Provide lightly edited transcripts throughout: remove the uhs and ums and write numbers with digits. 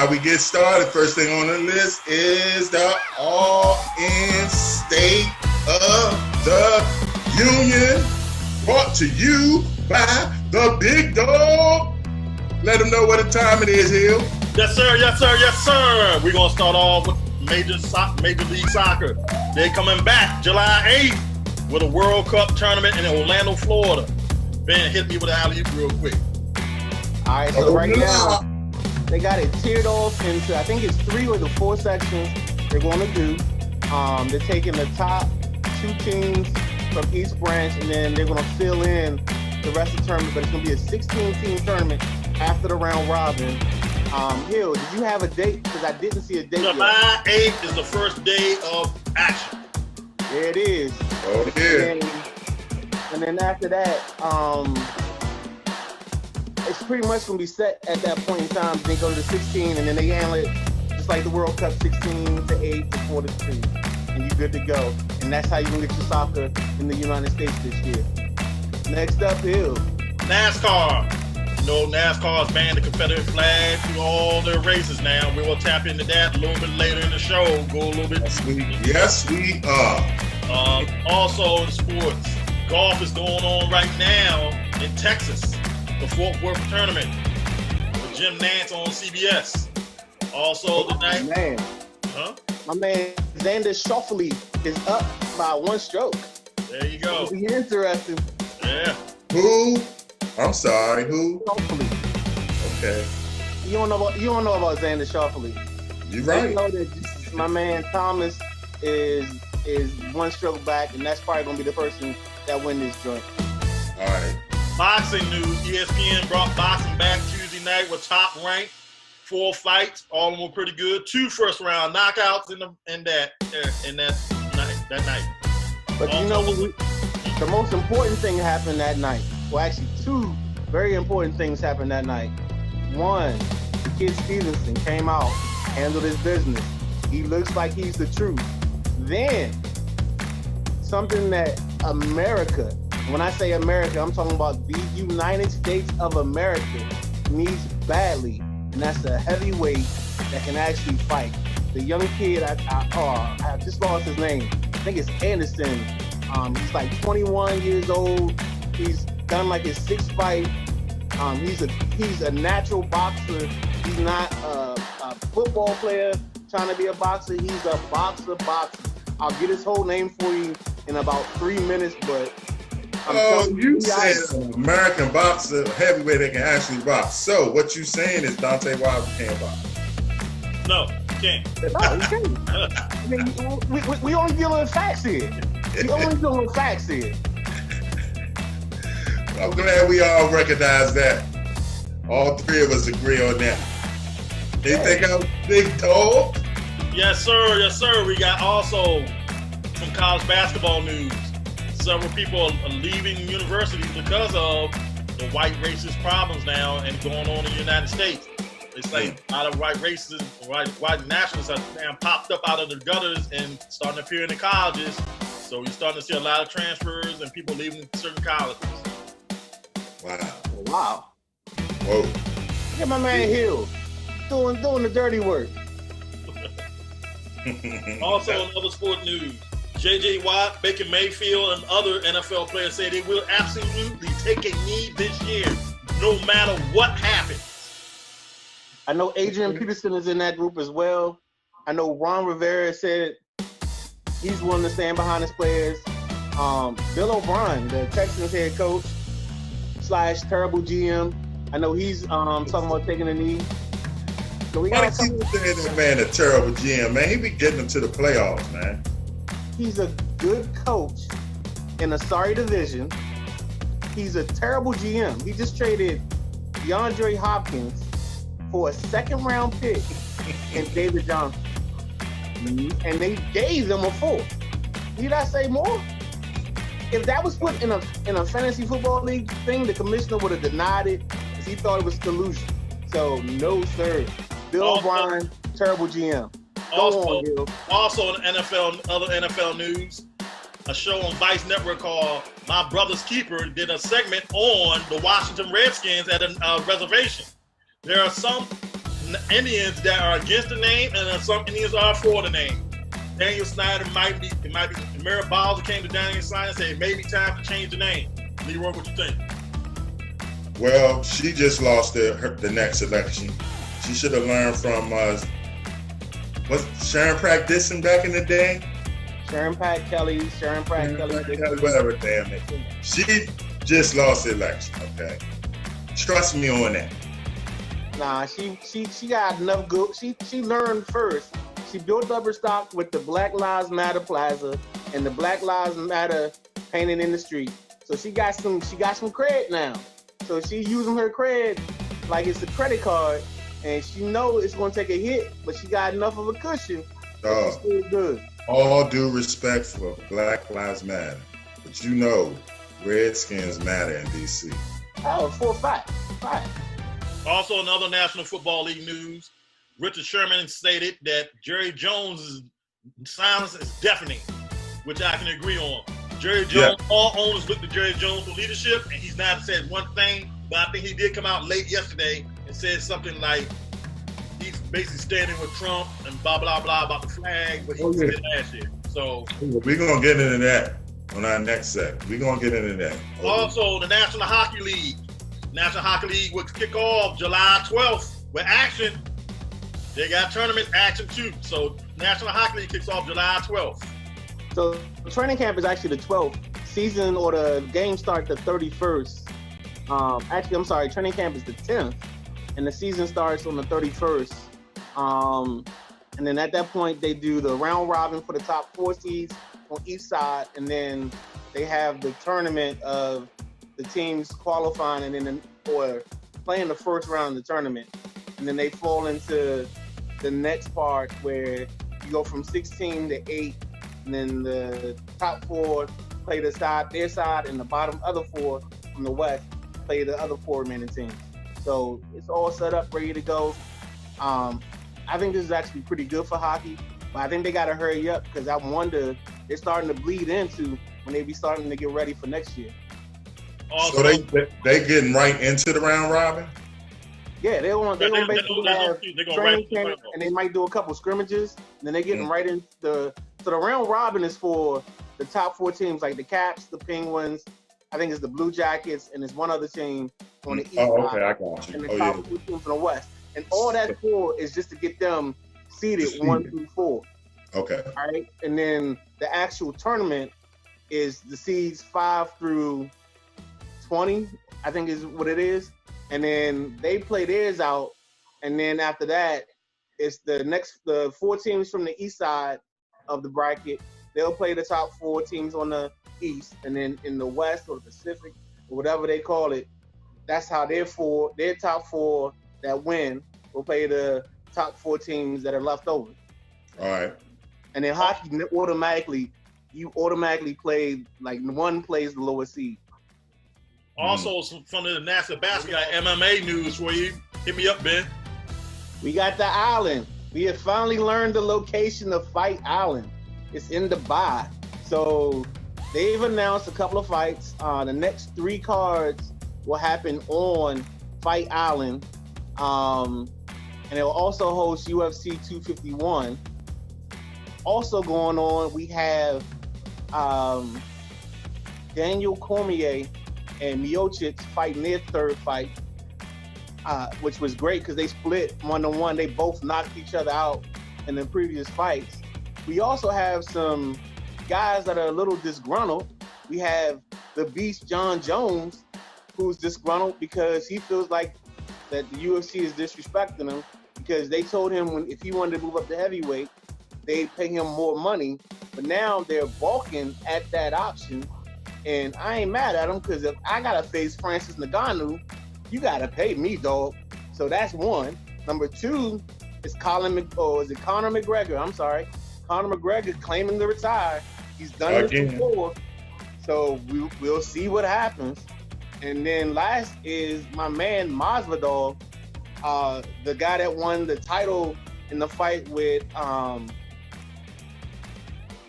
How we get started, first thing on the list is the All-In State of the Union, brought to you by the Big Dog. Let them know what the time it is, Hill. Yes, sir. Yes, sir. Yes, sir. We're going to start off with Major League Soccer. They're coming back July 8th with a World Cup tournament in Orlando, Florida. Ben, hit me with an alley-oop real quick. All right, so right now, they got it tiered off into, I think it's 3 or the 4 sections they're going to do. They're taking the top 2 teams from each branch, and then they're going to fill in the rest of the tournament, but it's going to be a 16-team tournament after the round robin. Hill, did you have a date? Because I didn't see a date July 8th is the first day of action. There it is. Oh, yeah. And then after that, it's pretty much going to be set at that point in time. They go to the 16, and then they handle it just like the World Cup, 16 to 8 to 4 to 3. And you're good to go. And that's how you're going to get your soccer in the United States this year. Next up, Hill. NASCAR. You know, NASCAR's banned the Confederate flag through all their races now. We will tap into that a little bit later in the show. Go a little bit. Yes, we are. Also in sports, golf is going on right now in Texas, the Fort Worth tournament with Jim Nance on CBS. Also tonight, my man Xander Schauffele is up by 1 stroke. There you go. It'll be interesting. Yeah. Who? I'm sorry. Who? Schauffele. Okay. You don't know about Xander Schauffele. You're right. You know that my man Thomas is 1 stroke back, and that's probably gonna be the person that win this joint. All right. Boxing news: ESPN brought boxing back Tuesday night with Top Rank. 4 fights, all of them were pretty good. 2 first-round knockouts in that night. But you know, the most important thing happened that night. Well, actually, 2 very important things happened that night. 1, the kid Stevenson came out, handled his business. He looks like he's the truth. Then, something that America, when I say America, I'm talking about the United States of America, needs badly, and that's a heavyweight that can actually fight. The young kid, I just lost his name. I think it's Anderson. He's like 21 years old. He's done like his 6th fight. He's a natural boxer. He's not a football player trying to be a boxer. He's a boxer. I'll get his whole name for you in about 3 minutes, but you said an American boxer, heavyweight that can actually box. So what you saying is Dante Wilder can't box? No, he can't. No, he can't. I mean, we only dealing with facts here. I'm glad we all recognize that. All 3 of us agree on that. They think I'm Big Dog? Yes, sir. Yes, sir. We got also some college basketball news. Several people are leaving universities because of the white racist problems now and going on in the United States. They say a lot of white racists, white nationalists have popped up out of the gutters and starting to appear in the colleges. So you're starting to see a lot of transfers and people leaving certain colleges. Wow. Whoa. Look at my man Hill doing the dirty work. Also, in other sport news, J.J. Watt, Baker Mayfield, and other NFL players say they will absolutely take a knee this year, no matter what happens. I know Adrian Peterson is in that group as well. I know Ron Rivera said he's willing to stand behind his players. Bill O'Brien, the Texans head coach / terrible GM, I know he's talking about taking a knee. So we got saying that man a terrible GM, man. He be getting them to the playoffs, man. He's a good coach in a sorry division. He's a terrible GM. He just traded DeAndre Hopkins for a 2nd-round pick and David Johnson. And they gave them a 4th. Need I say more? If that was put in a fantasy football league thing, the commissioner would have denied it because he thought it was collusion. So no, sir. Bill O'Brien, terrible GM. Also in other NFL news, a show on Vice Network called My Brother's Keeper did a segment on the Washington Redskins at a reservation. There are some Indians that are against the name, and some Indians are for the name. Daniel Snyder might be. Mary Bowser came to Daniel Snyder and said it may be time to change the name. Leroy, what you think? Well, she just lost the next election. She should have learned from was Sharon Pratt Dixon back in the day? Sharon Pratt Kelly, whatever, damn it. She just lost the election, okay? Trust me on that. Nah, she got enough good. She learned first. She built up her stock with the Black Lives Matter Plaza and the Black Lives Matter painting in the street. So she got some cred now. So she's using her cred like it's a credit card, and she knows it's gonna take a hit, but she got enough of a cushion. She's still good. All due respect for Black Lives Matter, but you know, Redskins matter in DC. Oh, for a fact. Also, in other National Football League news, Richard Sherman stated that Jerry Jones' silence is deafening, which I can agree on. Jerry Jones, all owners look to Jerry Jones for leadership, and he's not said one thing, but I think he did come out late yesterday and said something like he's basically standing with Trump and blah, blah, blah about the flag, but he said it last year. So we're going to get into that on our next set. We're going to get into that. Also, the National Hockey League. National Hockey League will kick off July 12th with action. They got tournament action too. So National Hockey League kicks off July 12th. So training camp is actually the 12th. Season or the game start the 31st. Actually, I'm sorry, training camp is the 10th. And the season starts on the 31st. And then at that point, they do the round robin for the top 4 seeds on each side. And then they have the tournament of the teams qualifying and then or playing the first round of the tournament. And then they fall into the next part where you go from 16 to 8, and then the top 4 play their side, and the bottom other 4 from the West play the other 4 remaining teams. So it's all set up, ready to go. I think this is actually pretty good for hockey, but I think they got to hurry up because I wonder they're starting to bleed into when they be starting to get ready for next year. Also, so they getting right into the round robin? Yeah, they basically have training camp, and they might do a couple scrimmages, and then they're getting right into so the round robin is for the top 4 teams, like the Caps, the Penguins, I think it's the Blue Jackets, and there's one other team on the east side, okay, I got you. and the top 2 teams from the West. And all that for is just to get them seeded 1 through 4. Okay. All right, and then the actual tournament is the seeds 5 through 20, I think is what it is. And then they play theirs out. And then after that, it's the 4 teams from the east side of the bracket. They'll play the top 4 teams on the east. And then in the west or the Pacific, or whatever they call it, that's how their top 4 that win will play the top 4 teams that are left over. All right. And then hockey, you automatically play, like one plays the lower seed. Also, from the National Basketball MMA news for you. Hit me up, Ben. We got the island. We have finally learned the location of Fight Island. It's in Dubai. So they've announced a couple of fights. The next 3 cards will happen on Fight Island. And it will also host UFC 251. Also going on, we have Daniel Cormier and Miocic fighting their 3rd fight, which was great because they split 1-1. They both knocked each other out in the previous fights. We also have some guys that are a little disgruntled. We have the Beast John Jones, who's disgruntled because he feels like that the UFC is disrespecting him because they told him if he wanted to move up to heavyweight, they'd pay him more money. But now they're balking at that option. And I ain't mad at him because if I got to face Francis Ngannou, you got to pay me, dog. So that's 1. Number 2 is Conor McGregor. I'm sorry. Conor McGregor claiming to retire. He's done this before. So we'll see what happens. And then last is my man Masvidal, the guy that won the title in the fight with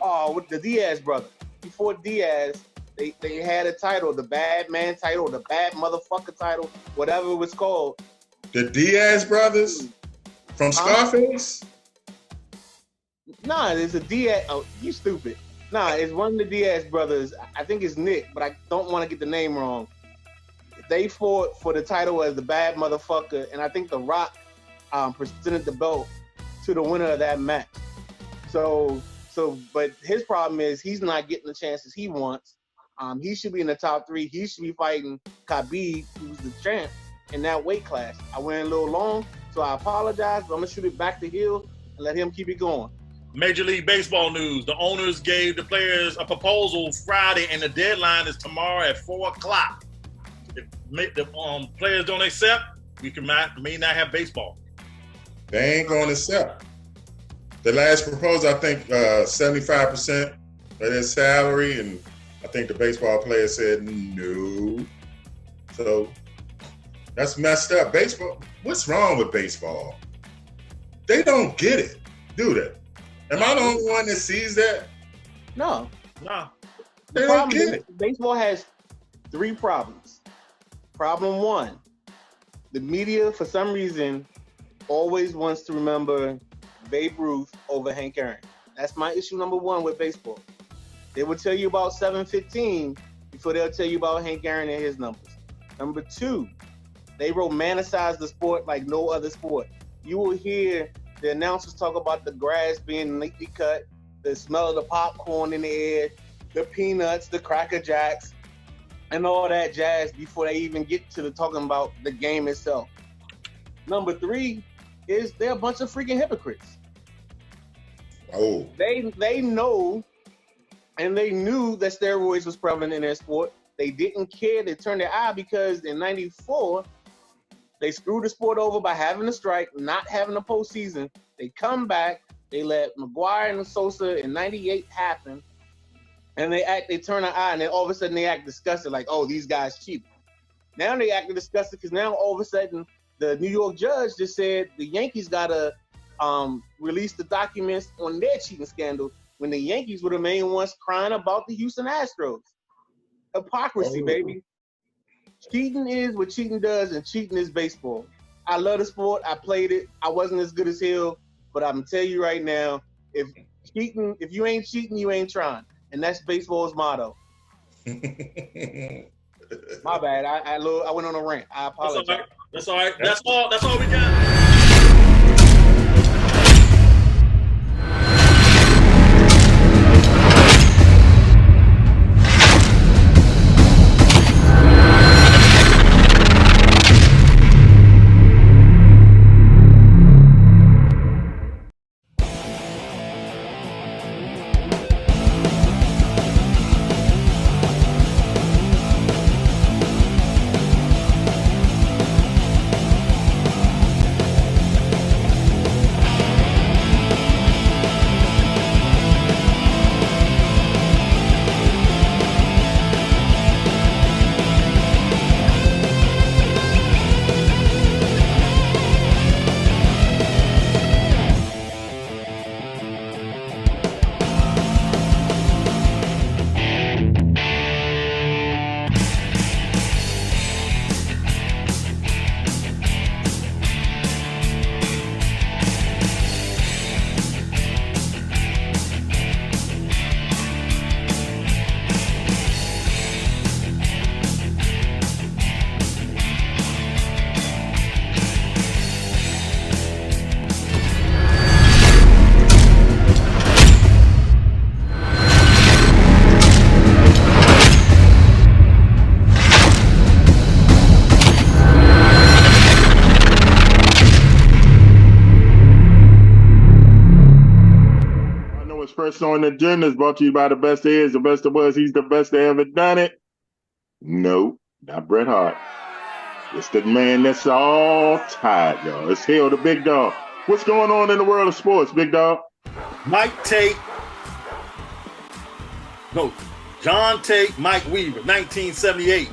the Diaz brother. Before Diaz, they had a title, the bad man title, the bad motherfucker title, whatever it was called. The Diaz brothers? From Scarface? Nah, it's a Diaz. Oh, you stupid. Nah, it's one of the Diaz brothers. I think it's Nick, but I don't want to get the name wrong. They fought for the title as the bad motherfucker, and I think The Rock presented the belt to the winner of that match. But his problem is he's not getting the chances he wants. He should be in the top 3. He should be fighting Khabib, who's the champ in that weight class. I went a little long, so I apologize, but I'm gonna shoot it back to Hill and let him keep it going. Major League Baseball news. The owners gave the players a proposal Friday, and the deadline is tomorrow at 4 o'clock. If the players don't accept, we may not have baseball. They ain't going to accept. The last proposal, I think 75% of their salary, and I think the baseball player said no. So that's messed up. Baseball, what's wrong with baseball? They don't get it, do they? Am I the only one that sees that? No. They don't get it. Baseball has 3 problems. Problem 1, the media, for some reason, always wants to remember Babe Ruth over Hank Aaron. That's my issue number 1 with baseball. They will tell you about 715 before they'll tell you about Hank Aaron and his numbers. Number 2, they romanticize the sport like no other sport. You will hear the announcers talk about the grass being neatly cut, the smell of the popcorn in the air, the peanuts, the Cracker Jacks, and all that jazz before they even get to the talking about the game itself. Number 3 is they're a bunch of freaking hypocrites. Oh. They know, and they knew that steroids was prevalent in their sport. They didn't care. They turned their eye because in '94, they screwed the sport over by having a strike, not having a postseason. They come back. They let McGuire and Sosa in '98 happen, and they turn an eye, and then all of a sudden they act disgusted, like, oh, these guys cheat. Now they act disgusted because now all of a sudden the New York judge just said the Yankees gotta release the documents on their cheating scandal when the Yankees were the main ones crying about the Houston Astros. Hypocrisy, baby. Cheating is what cheating does, and cheating is baseball. I love the sport. I played it. I wasn't as good as Hill, but I'm tell you right now, if you ain't cheating, you ain't trying, and that's baseball's motto. My bad. I went on a rant. I apologize. That's all right. That's all we got. First on the agenda is brought to you by the best there is, the best there was. He's the best that ever done it. No, not Bret Hart. It's the man that's all tied, y'all. It's Hill, the big dog. What's going on in the world of sports, big dog? John Tate, Mike Weaver, 1978.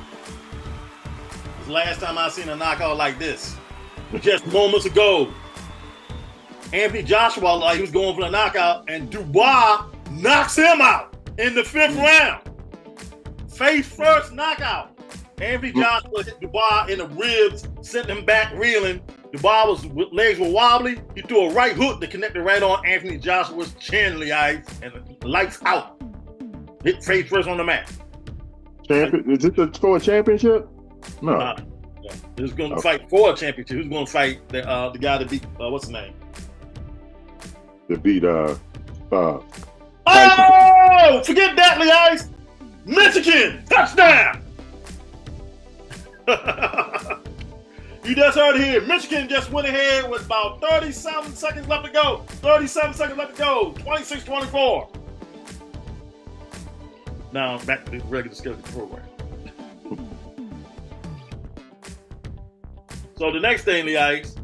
It's the last time I seen a knockout like this. Just moments ago, Anthony Joshua, like he was going for the knockout, and Dubois knocks him out in the 5th round. Face first knockout. Anthony Joshua hit Dubois in the ribs, sent him back reeling, legs were wobbly. He threw a right hook that connected right on Anthony Joshua's chin, Leon, and lights out. Hit face first on the mat. Is this for a championship? No. He was going to fight for a championship. He was going to fight the guy that beat what's his name? To beat Oh! Forget that, Leon. Michigan touchdown. You just heard it here. Michigan just went ahead with about 30-something seconds left to go. 37 seconds left to go. 26-24. Now back to the regular scheduled program. So the next thing, the ice,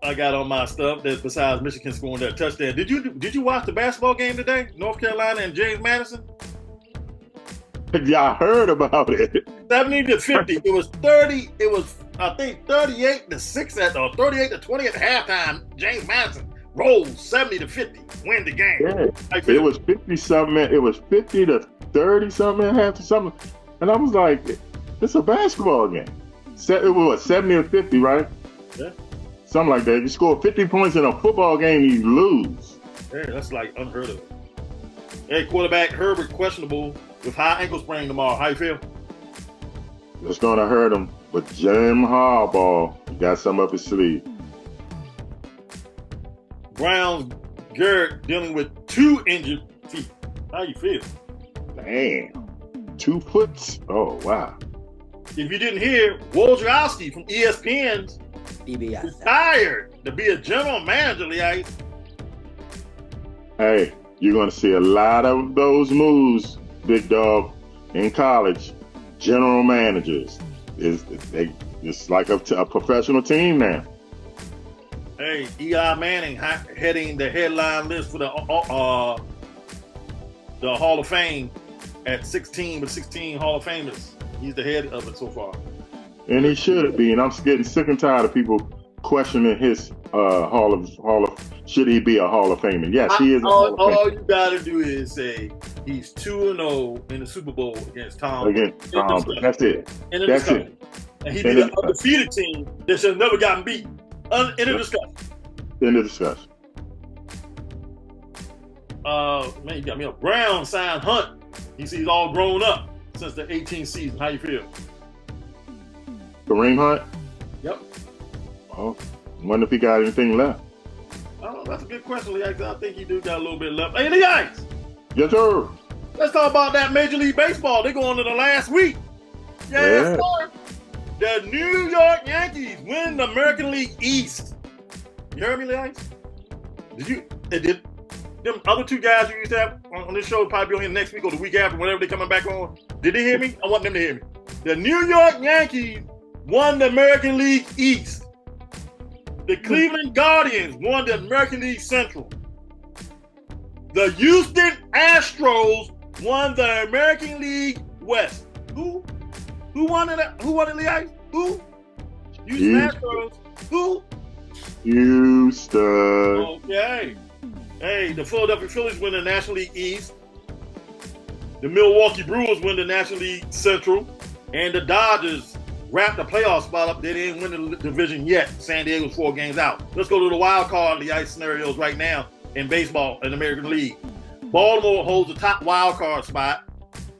I got on my stuff that besides Michigan scoring that touchdown. Did you watch the basketball game today? North Carolina and James Madison? Yeah, I heard about it. 70-50. It was 30. It was I think 38-6 or 38-20 at halftime. James Madison rolled 70-50, win the game. Yeah. It was 50-something. It was 50-30-something at half something, and I was like, "It's a basketball game." It was 70-50, right? Yeah. Something like that. You score 50 points in a football game, you lose. Yeah, that's like unheard of. Hey, quarterback Herbert questionable with high ankle sprain tomorrow. How you feel? It's going to hurt him. But Jim Harbaugh got some up his sleeve. Browns Garrett dealing with 2 injured feet. How you feel? Damn. 2 foot. Oh, wow. If you didn't hear, Wojciechowski from ESPN's retired to be a general manager, Leon. Hey, you're going to see a lot of those moves, big dog, in college. General managers. It's like a professional team now. Hey, Eli Manning heading the headline list for the Hall of Fame at 16 with 16 Hall of Famers. He's the head of it so far. And he should be. And I'm getting sick and tired of people questioning his should he be a Hall of Famer? Yes, he is. All you gotta do is say he's 2-0 in the Super Bowl against Tom. That's it. That's it. And he be the undefeated team that should have never gotten beaten. In the discussion. In the discussion. Man, you got me a Brown signed Hunt. He's all grown up since the 18th season. How you feel? Kareem Hunt? Yep. Oh, wonder if he got anything left. Oh, that's a good question, Lee. I think he do got a little bit left. Hey, Lee Ice. Yes, sir. Let's talk about that Major League Baseball. They're going to the last week. Yes, sir. The New York Yankees win the American League East. You heard me, Lee Ice? Did them other 2 guys you used to have on this show probably be on here next week or the week after, whenever they're coming back on? Did they hear me? I want them to hear me. The New York Yankees won the American League East. The Cleveland Guardians won the American League Central. The Houston Astros won the American League West. Who won it? Who won it, Lee? Who? Houston Astros. Who? Houston. Okay. Hey, the Philadelphia Phillies win the National League East. The Milwaukee Brewers win the National League Central. And the Dodgers wrapped the playoff spot up. They didn't win the division yet. San Diego's 4 games out. Let's go to the wild card, the ice scenarios right now in baseball in the American League. Baltimore holds the top wild card spot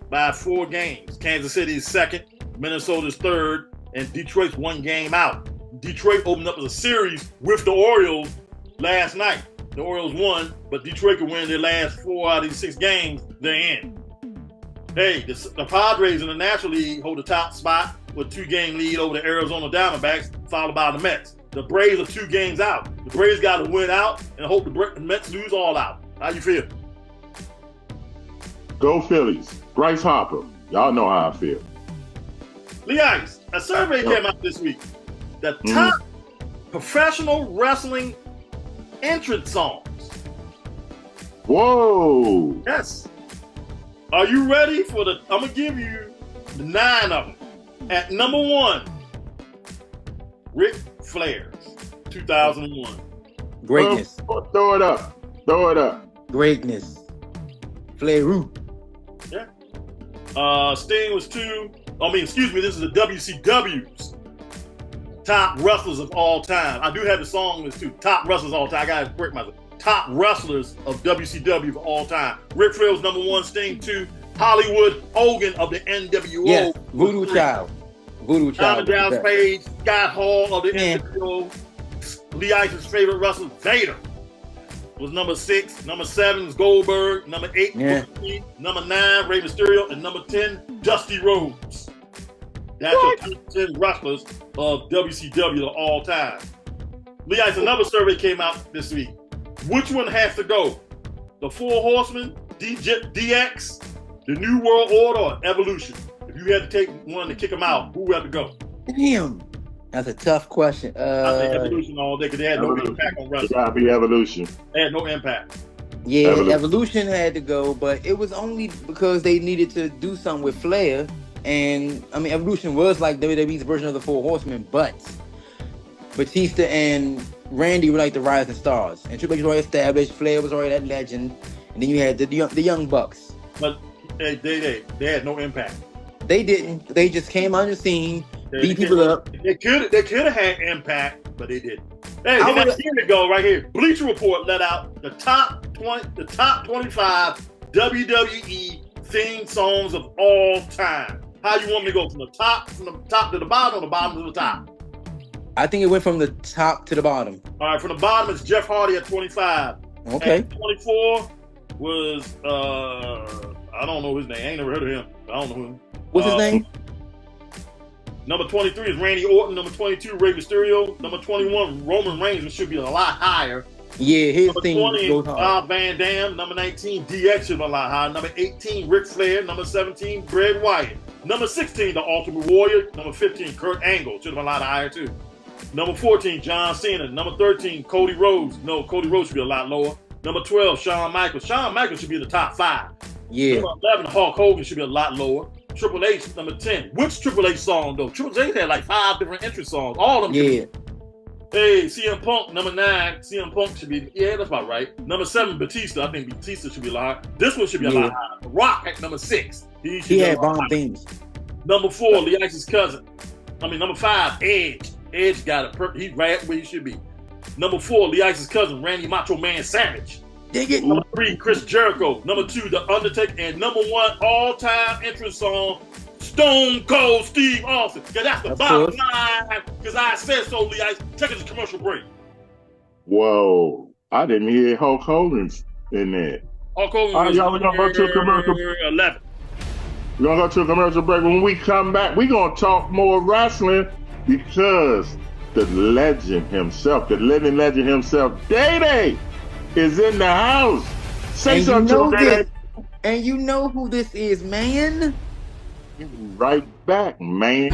by 4 games. Kansas City is 2nd. Minnesota's 3rd. And Detroit's 1 game out. Detroit opened up as a series with the Orioles last night. The Orioles won, but Detroit could win their last 4 out of these 6 games. They're in. Hey, the Padres in the National League hold the top spot with 2-game lead over the Arizona Diamondbacks, followed by the Mets. The Braves are 2 games out. The Braves got to win out and hope the Mets lose all out. How you feel? Go Phillies. Bryce Harper. Y'all know how I feel. Lee Ice, a survey came out this week. The top professional wrestling entrance songs. Whoa. Yes. Are you ready for I'm going to give you 9 of them. At number 1, Ric Flair's 2001. Greatness. Throw it up. Greatness. Flair-oo. Yeah. Sting was 2. This is the WCW's top wrestlers of all time. I do have the song list too. Top wrestlers of all time. I gotta correct myself. Top wrestlers of WCW of all time. Ric Flair was number 1, Sting 2, Hollywood Hogan of the NWO. Yes, Voodoo Child. Voodoo Child. Diamond Dallas Page, Scott Hall of the Yeah. NWO. Lee Ice's favorite wrestler, Vader, was number 6. Number 7 is Goldberg. Number 8, Yeah. Booker T. Number 9, Rey Mysterio. And number 10, Dusty Rhodes. That's your top 10 wrestlers of WCW of all time. Lee Ice, another survey came out this week. Which one has to go? The Four Horsemen, DX, the New World Order, or Evolution? If you had to take one to kick them out, who would have to go? Damn. That's a tough question. I think Evolution all day because they had no impact on It wrestling. gotta be Evolution. They had no impact. Yeah, Evolution. Evolution had to go, but it was only because they needed to do something with Flair. And I mean, Evolution was like WWE's version of the Four Horsemen, but Batista and Randy were like the rising stars. And Triple H was already established. Flair was already that legend. And then you had the Young Bucks. But they had no impact. They didn't. They just came on the scene, They beat people up. They could have had impact, but they didn't. Hey, I here would've- we go right here. Bleacher Report let out the top 25 WWE theme songs of all time. How you want me to go from the top to the bottom, or the bottom to the top? I think it went from the top to the bottom. All right, from the bottom is Jeff Hardy at 25. Okay. At 24 was I don't know his name. I ain't never heard of him. I don't know him. What's his name? Number 23 is Randy Orton. Number 22, Rey Mysterio. Number 21, Roman Reigns, which should be a lot higher. Yeah, his Number thing 20, goes hard. Bob Van Dam. Number 19, DX should be a lot higher. Number 18, Ric Flair. Number 17, Bray Wyatt. Number 16, The Ultimate Warrior. Number 15, Kurt Angle. Should have been a lot higher too. Number 14, John Cena. Number 13, Cody Rhodes. No, Cody Rhodes should be a lot lower. Number 12, Shawn Michaels. Shawn Michaels should be in the top 5. Yeah. Number 11, Hulk Hogan should be a lot lower. Triple H, number 10. Which Triple H song, though? Triple H had like 5 different entry songs. All of them. Yeah. Hey, CM Punk, number 9. CM Punk should be, yeah, that's about right. Number 7, Batista. I think Batista should be a lot. This one should be a lot higher. The Rock at number 6. He had bomb themes. Number 4, Lee Ice's cousin. Number 5, Edge. Edge got it. He's right where he should be. Number 4, Lee Ice's cousin, Randy Macho Man Savage. Dig it. Number 3, Chris Jericho. Number 2, The Undertaker. And number 1, all-time entrance song, Stone Cold Steve Austin. Because that's the Of bottom course. line. Because I said so, Lee Ice. Take us to commercial break. Whoa. I didn't hear Hulk Hogan's in there. Hulk Hogan All right, was y'all, we're gonna go to a commercial. number 11. We're gonna go to a commercial break. When we come back, we're gonna talk more wrestling because the legend himself, the living legend himself, Day-Day, is in the house. Say And you something know to him, this. Day-Day. And you know who this is, man. Right back, man.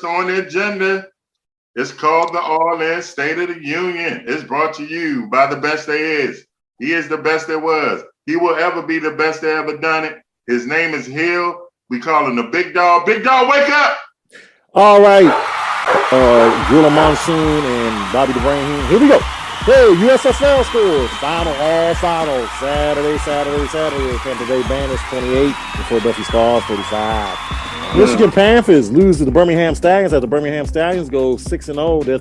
on the agenda. It's called the All-In State of the Union. It's brought to you by the best there is. He is the best there was. He will ever be the best that ever done it. His name is Hill. We call him the Big Dog. Big Dog, wake up! All right. Gula Monsoon and Bobby the Brain. Here we go. Hey, USFL scores. All finals. Saturday. Tampa Bay Bandits 28. The Philadelphia Stars 35. Michigan Panthers lose to the Birmingham Stallions as the Birmingham Stallions go 6-0. Their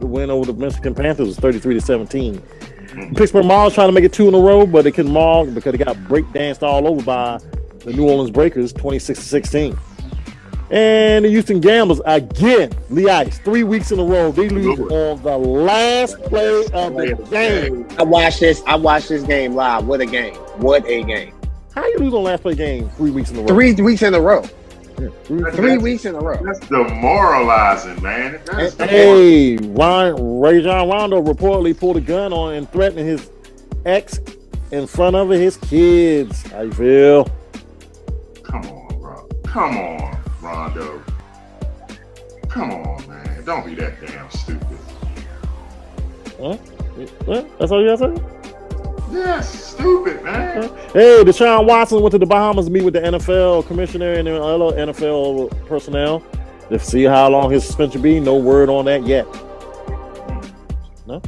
win over the Michigan Panthers was 33-17. Pittsburgh Maulers trying to make it 2 in a row, but they couldn't maul because they got breakdanced all over by the New Orleans Breakers 26-16. And the Houston Gamblers again, Lee Ice, 3 weeks in a row. They lose on the last play of the game. I watched this game live. What a game. How you lose on last play game 3 weeks in a row? 3 weeks in a row. Yeah, 3 weeks in a row. That's demoralizing, man. Hey, Rajon Rondo reportedly pulled a gun on and threatened his ex in front of his kids. How you feel? Come on, bro. Come on, Rondo. Come on, man. Don't be that damn stupid. Huh? That's all you got to say? Yes, stupid, man. Hey, Deshaun Watson went to the Bahamas to meet with the NFL commissioner and the other NFL personnel to see how long his suspension be. No word on that yet. No?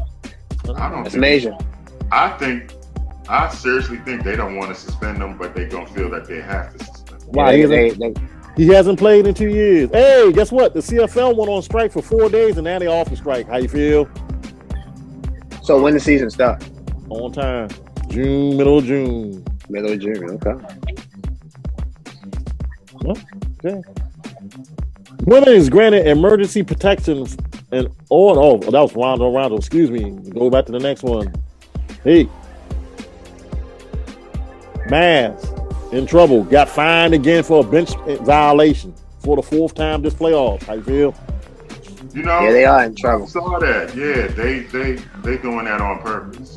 That's amazing. I seriously think they don't want to suspend him, but they're going to feel that they have to suspend him. Why? He hasn't played in 2 years. Hey, guess what? The CFL went on strike for 4 days, and now they're off the strike. How you feel? So when the season starts? On time. Middle of June. Okay. Okay. Women is granted emergency protection and that was Rondo. Excuse me. Go back to the next one. Hey. Mavs in trouble. Got fined again for a bench violation for the 4th time this playoffs. How you feel? You know, yeah, they are in trouble. I saw that. Yeah, they doing that on purpose.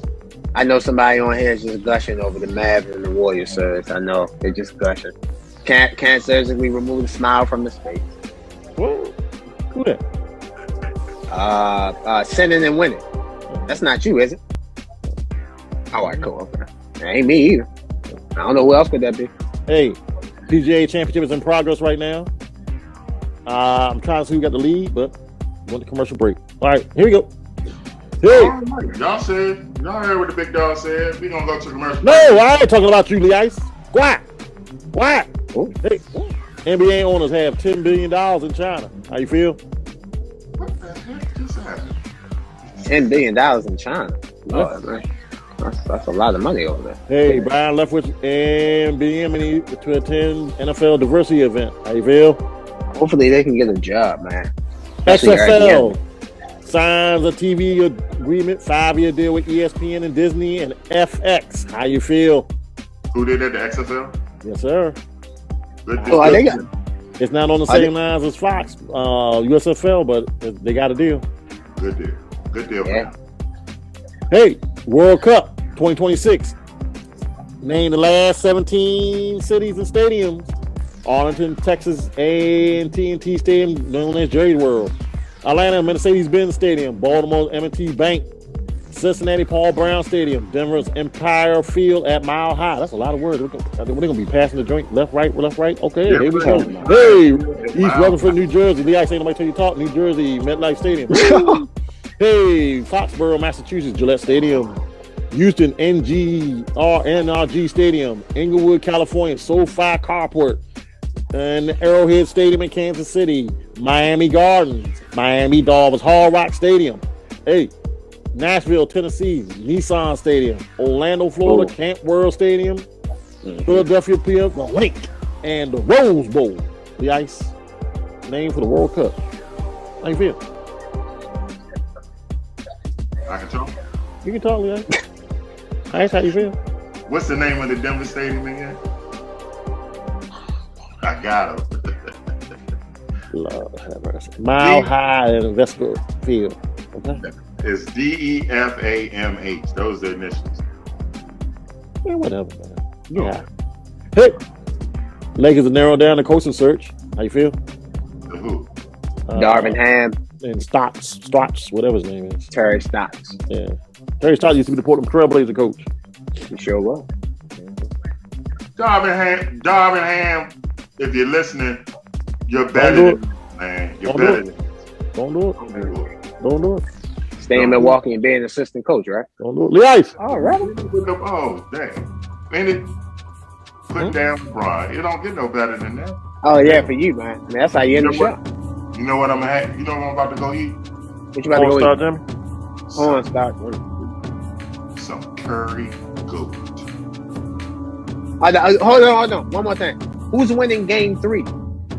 I know somebody on here is just gushing over the Mavs and the Warriors, sir. I know they're just gushing. Can't surgically remove the smile from his face. What? Who that? Sinning and winning. That's not you, is it? All right, cool. Okay. That ain't me either. I don't know who else could that be. Hey, PGA Championship is in progress right now. I'm trying to see who got the lead, but went to commercial break. All right, here we go. Hey. Y'all heard what the Big Dog said. We gonna go to commercial. No, I ain't talking about you, Lee Ice. Quiet. Hey, NBA owners have $10 billion in China. How you feel? What the heck just happened? $10 billion in China. Lord, man. That's a lot of money over there. Hey, Brian Leftwich and BM to attend NFL diversity event. How you feel? Hopefully they can get a job, man. XFL signs a TV agreement, 5-year deal with ESPN and Disney and FX. How you feel? Who did that? The XFL? Yes, sir. It's not on the same lines as Fox, USFL, but they got a deal. Good deal. Yeah. Hey, World Cup 2026. Name the last 17 cities and stadiums. Arlington, Texas, A&T Stadium, known as Jerry World. Atlanta, Mercedes-Benz Stadium. Baltimore, M&T Bank. Cincinnati, Paul Brown Stadium. Denver's Empire Field at Mile High. That's a lot of words. We're going to be passing the joint left, right. Okay, here we go. Hey, East Rutherford, New Jersey. Lee, I say nobody tell you talk. New Jersey, MetLife Stadium. Hey, Foxborough, Massachusetts, Gillette Stadium. Houston, NRG Stadium. Inglewood, California, SoFi Carport. And Arrowhead Stadium in Kansas City. Miami Gardens. Miami Dolphins, Hard Rock Stadium. Hey, Nashville, Tennessee, Nissan Stadium. Orlando, Florida, Camp World Stadium. Philadelphia, PA, the Link. And the Rose Bowl. The Ice. Name for the World Cup. How you feel? I can talk. You can talk, Lee. Ice, how you feel? What's the name of the Denver Stadium again? I got him. Lord have mercy. Mile High and Investor Field. Okay. It's DEFAMH. Those are the initials. Yeah, whatever, man. Yeah. Hey, Lakers have narrowed down the coaching search. How you feel? The who? Darvin Ham, and Stotts, whatever his name is. Terry Stotts. Yeah, Terry Stotts used to be the Portland Trailblazer coach. He sure was. Darvin Ham, if you're listening, you're better than this, man. You're better than this. Don't do it. Don't do it. Stay in Milwaukee and be an assistant coach, right? Don't do it. Lee Ice. All right. Oh, dang. Ain't it? Put down LeBron. It don't get no better than that. Oh yeah, for you, man. I mean, that's how you end the show. You know what I'm at? You know what I'm about to go eat? What you about to go Start eat? Jimmy. Porn star. Some curry goat. Hold on. One more thing. Who's winning Game 3?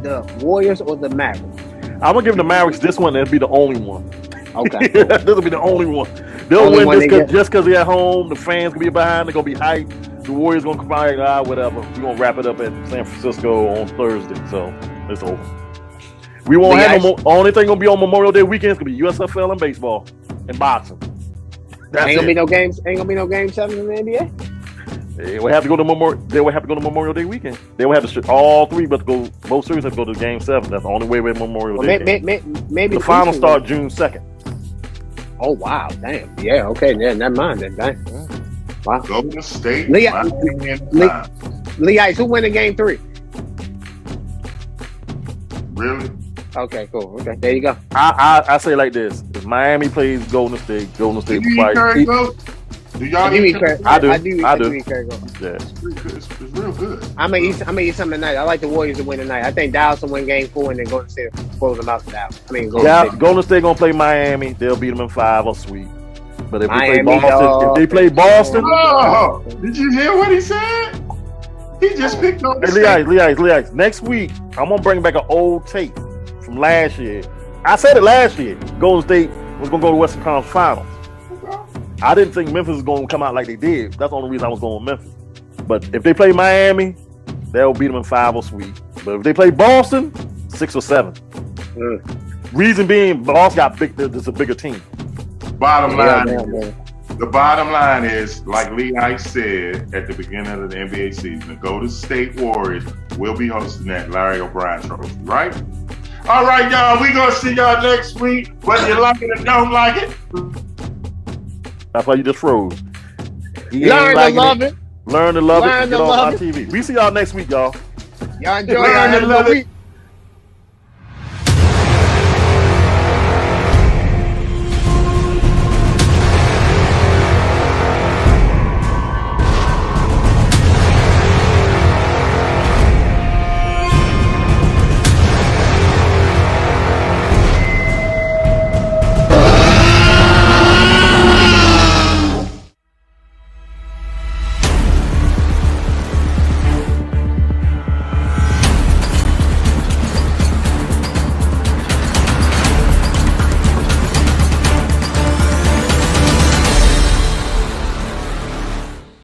The Warriors or the Mavericks? I'm gonna give the Mavericks this one. That'll be the only one. Okay. This will be the only one. They'll Only win one this they get. just because they're at home. The fans gonna be behind. They're gonna be hyped. The Warriors gonna come out. Whatever. We're gonna wrap it up at San Francisco on Thursday. So it's over. We won't have no more. Only thing gonna be on Memorial Day weekend is gonna be USFL and baseball and boxing. That's Ain't gonna it. be no games. Ain't gonna be no Game 7 in the NBA. They will have to go to Memorial Day weekend. They will have to all three, but go both series have to go to Game 7. That's the only way with Memorial Well, Day. maybe The final Houston start will- June 2nd. Oh wow, damn. Yeah, okay, yeah, never mind then. Dang. Wow. Golden State. Lee- Miami, and Lee- five. Lee Ice, who winning Game 3? Really? Okay, cool. Okay, there you go. I say it like this: if Miami plays Golden State Do will you eat fight. curry goat? Do y'all I do eat eat curry? curry. I do. I do I do. eat curry goat. Yeah. It's pretty good. It's real good. I'm gonna eat something tonight. I like the Warriors to win tonight. I think Dallas will win Game 4 and then Golden State will close them out to Dallas. I mean, Golden State gonna play Miami. They'll beat them in 5 or sweep. But if Miami, they play Boston, dog. if they play Boston, Oh, did you hear what he said? He just picked on the hey, Lee Ice. Next week, I'm gonna bring back an old tape from last year. I said it last year. Golden State was gonna go to Western Conference Finals. I didn't think Memphis was gonna come out like they did. That's the only reason I was going with Memphis. But if they play Miami, they'll beat them in 5 or sweep. But if they play Boston, 6 or 7. Reason being, Boston got big. It's a bigger team. Bottom line, Yeah. the bottom line is, like Lee Ice said at the beginning of the NBA season, the Golden State Warriors will be hosting that Larry O'Brien trophy, right? All right, y'all, we gonna see y'all next week, whether you like it or don't like it. That's why you just froze. He Learn ain't to liking love it. Learn to love it Learn and to get on love my it. TV. We see y'all next week, y'all. Y'all enjoy. Learn Y'all to have a love good it. week.